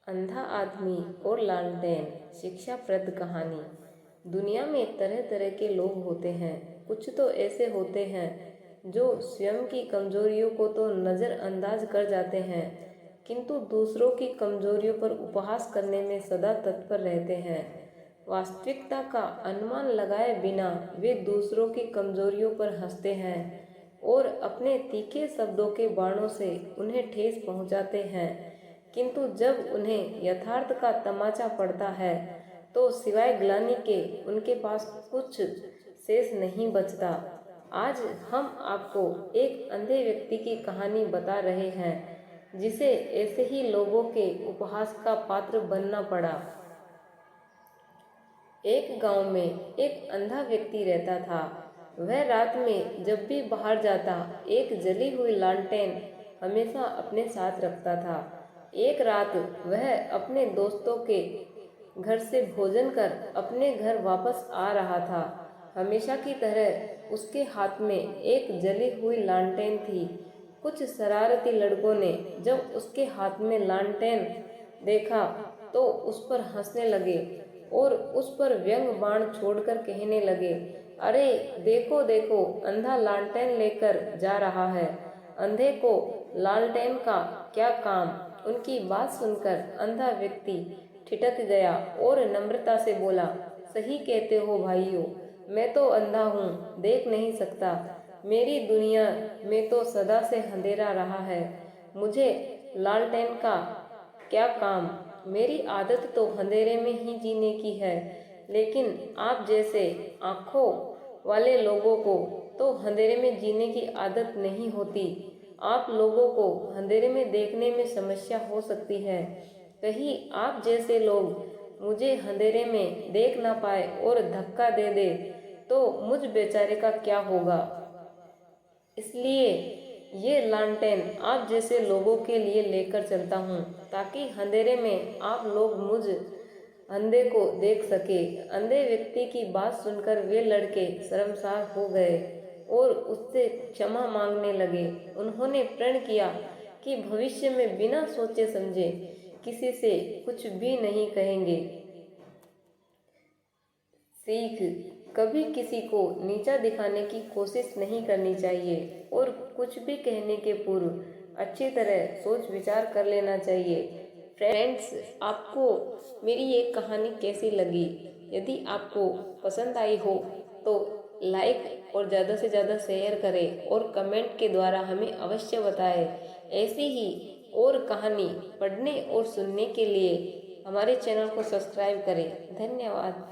अंधा आदमी और लालटेन शिक्षाप्रद कहानी। दुनिया में तरह तरह के लोग होते हैं। कुछ तो ऐसे होते हैं जो स्वयं की कमजोरियों को तो नज़रअंदाज कर जाते हैं, किंतु दूसरों की कमजोरियों पर उपहास करने में सदा तत्पर रहते हैं। वास्तविकता का अनुमान लगाए बिना वे दूसरों की कमजोरियों पर हंसते हैं और अपने तीखे शब्दों के बाणों से उन्हें ठेस पहुंचाते हैं, किंतु जब उन्हें यथार्थ का तमाचा पड़ता है तो सिवाय ग्लानि के उनके पास कुछ शेष नहीं बचता। आज हम आपको एक अंधे व्यक्ति की कहानी बता रहे हैं जिसे ऐसे ही लोगों के उपहास का पात्र बनना पड़ा। एक गांव में एक अंधा व्यक्ति रहता था। वह रात में जब भी बाहर जाता एक जली हुई लालटेन हमेशा अपने साथ रखता था। एक रात वह अपने दोस्तों के घर से भोजन कर अपने घर वापस आ रहा था। हमेशा की तरह उसके हाथ में एक जली हुई लालटेन थी। कुछ शरारती लड़कों ने जब उसके हाथ में लालटेन देखा तो उस पर हंसने लगे और उस पर व्यंग बाण छोड़कर कहने लगे, अरे देखो देखो, अंधा लालटेन लेकर जा रहा है, अंधे को लालटेन का क्या काम। उनकी बात सुनकर अंधा व्यक्ति ठिठक गया और नम्रता से बोला, सही कहते हो भाइयों, मैं तो अंधा हूँ, देख नहीं सकता। मेरी दुनिया में तो सदा से अंधेरा रहा है, मुझे लालटेन का क्या काम। मेरी आदत तो अंधेरे में ही जीने की है, लेकिन आप जैसे आँखों वाले लोगों को तो अंधेरे में जीने की आदत नहीं होती। आप लोगों को अंधेरे में देखने में समस्या हो सकती है। कहीं आप जैसे लोग मुझे अंधेरे में देख ना पाए और धक्का दे दे तो मुझ बेचारे का क्या होगा। इसलिए ये लालटेन आप जैसे लोगों के लिए लेकर चलता हूँ, ताकि अंधेरे में आप लोग मुझ अंधे को देख सके। अंधे व्यक्ति की बात सुनकर वे लड़के शर्मसार हो गए और उससे क्षमा मांगने लगे। उन्होंने प्रण किया कि भविष्य में बिना सोचे समझे किसी से कुछ भी नहीं कहेंगे। सीख, कभी किसी को नीचा दिखाने की कोशिश नहीं करनी चाहिए और कुछ भी कहने के पूर्व अच्छी तरह सोच विचार कर लेना चाहिए। फ्रेंड्स, आपको मेरी ये कहानी कैसी लगी? यदि आपको पसंद आई हो तो लाइक और ज़्यादा से ज़्यादा शेयर करें और कमेंट के द्वारा हमें अवश्य बताएं। ऐसी ही और कहानी पढ़ने और सुनने के लिए हमारे चैनल को सब्सक्राइब करें। धन्यवाद।